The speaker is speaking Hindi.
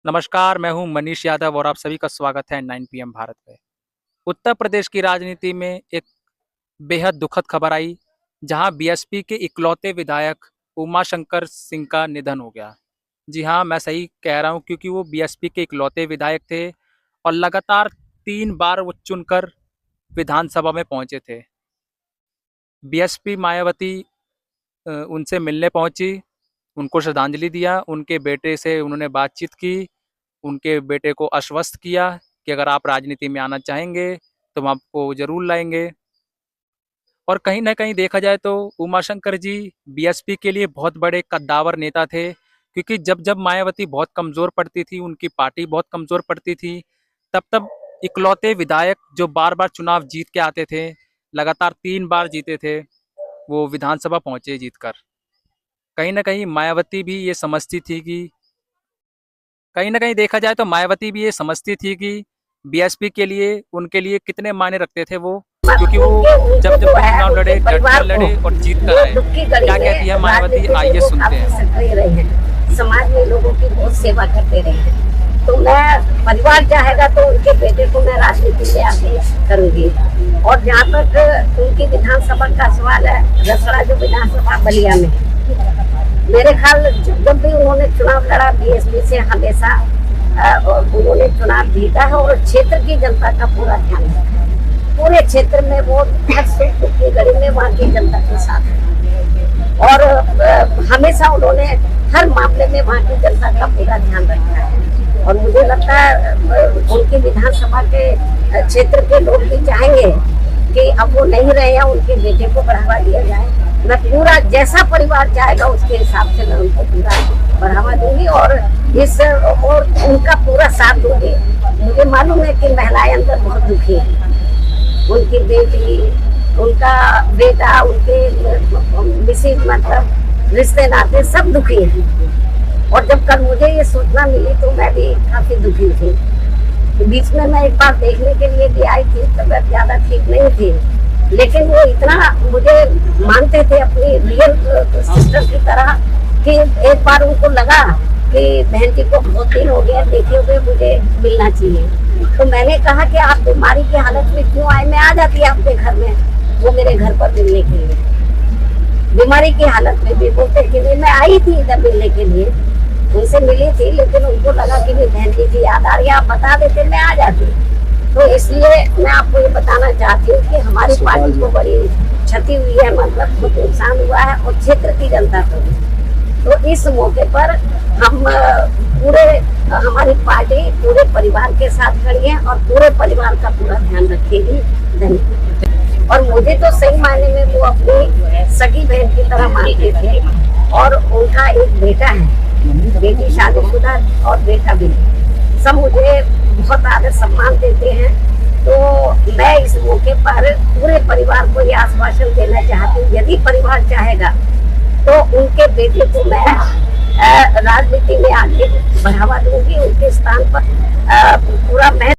नमस्कार, मैं हूं मनीष यादव और आप सभी का स्वागत है 9 पीएम भारत पे। उत्तर प्रदेश की राजनीति में एक बेहद दुखद खबर आई, जहां बीएसपी के इकलौते विधायक उमाशंकर सिंह का निधन हो गया। जी हाँ, मैं सही कह रहा हूं क्योंकि वो बीएसपी के इकलौते विधायक थे और लगातार 3 बार वो चुनकर विधानसभा में पहुंचे थे। बीएसपी मायावती उनसे मिलने पहुंची, उनको श्रद्धांजलि दिया, उनके बेटे से उन्होंने बातचीत की, उनके बेटे को आश्वस्त किया कि अगर आप राजनीति में आना चाहेंगे तो हम आपको ज़रूर लाएँगे। और कहीं न कहीं देखा जाए तो उमाशंकर जी बीएसपी के लिए बहुत बड़े कद्दावर नेता थे, क्योंकि जब-जब मायावती बहुत कमज़ोर पड़ती थी, उनकी पार्टी बहुत कमज़ोर पड़ती थी, तब-तब इकलौते विधायक जो बार-बार चुनाव जीत के आते थे, लगातार 3 बार जीते थे, वो विधानसभा पहुँचे जीतकर। कहीं न कहीं मायावती भी ये समझती थी कि कहीं न कहीं देखा जाए तो मायावती भी ये समझती थी कि बीएसपी के लिए उनके लिए कितने मायने रखते थे वो, क्योंकि वो जब-जब भी चुनाव लड़े, डट कर लड़े और जीत कर आए। क्या कहती है मायावती, आइए सुनते हैं। सक्रिय रहे हैं, समाज में लोगों की बहुत सेवा करते रहे हैं। तो मैं परिवार चाहेगा तो उनके बेटे को मैं राजनीति में आगे करूंगी। और जहाँ तक उनकी विधानसभा का सवाल है, रसड़ा जो विधानसभा बलिया में, मेरे ख्याल जब भी उन्होंने चुनाव लड़ा बीएसपी से हमेशा उन्होंने चुनाव जीता है और क्षेत्र की जनता का पूरा ध्यान रखा है। पूरे क्षेत्र में वो हर सुख दुख की घड़ी में वहाँ की जनता के साथ है और हमेशा उन्होंने हर मामले में वहाँ की जनता का पूरा ध्यान रखा है। और मुझे लगता है उनकी विधानसभा के क्षेत्र के लोग भी चाहेंगे कि अब वो नहीं रहे हैं, उनके बेटे को बढ़ावा दिया जाए। मैं पूरा जैसा परिवार चाहेगा उसके हिसाब से मैं उनको पूरा बढ़ावा दूंगी और उनका पूरा साथ दूंगी। मुझे मालूम है कि महिलाएं अंदर बहुत दुखी हैं, उनकी बेटी, उनका बेटा, उनके मिसेज, मतलब रिश्ते नाते सब दुखी हैं। और जब कल मुझे ये सूचना मिली तो मैं भी काफी दुखी थी। बीच में मैं एक बार देखने के लिए भी आई थी, तबीयत ज्यादा ठीक नहीं थी, लेकिन वो इतना मुझे मानते थे अपनी रियल सिस्टर की तरह कि एक बार उनको लगा कि बहन जी को बहुत दिन हो गया देखे हुए, मुझे मिलना चाहिए। तो मैंने कहा कि आप बीमारी की हालत में क्यों आए, मैं आ जाती आपके घर में। वो मेरे घर पर मिलने के लिए, बीमारी की हालत में भी बोलते कि नहीं, मैं आई थी इधर मिलने के लिए, उनसे मिली थी, लेकिन उनको लगा कि बहन जी की याद आ रही है, आप बता देते मैं आ जाती। तो इसलिए मैं आपको ये बताना चाहती हूँ कि हमारी पार्टी को बड़ी क्षति हुई है, मतलब बहुत नुकसान हुआ है और क्षेत्र की जनता को भी। तो इस मौके पर हम पूरे हमारी पार्टी पूरे परिवार के साथ खड़ी है और पूरे परिवार का पूरा ध्यान रखेगी। धन्यवाद। और मुझे तो सही मायने में वो अपनी सगी बहन की तरह मानते थे और उनका एक बेटा है, बेटी शादीशुदा और बेटा भी, सब मुझे बहुत आदर सम्मान देते हैं। तो मैं इस मौके पर पूरे परिवार को ये आश्वासन देना चाहती हूँ, यदि परिवार चाहेगा तो उनके बेटे को मैं राजनीति में आगे बढ़ावा दूंगी, उनके स्थान पर पूरा मैं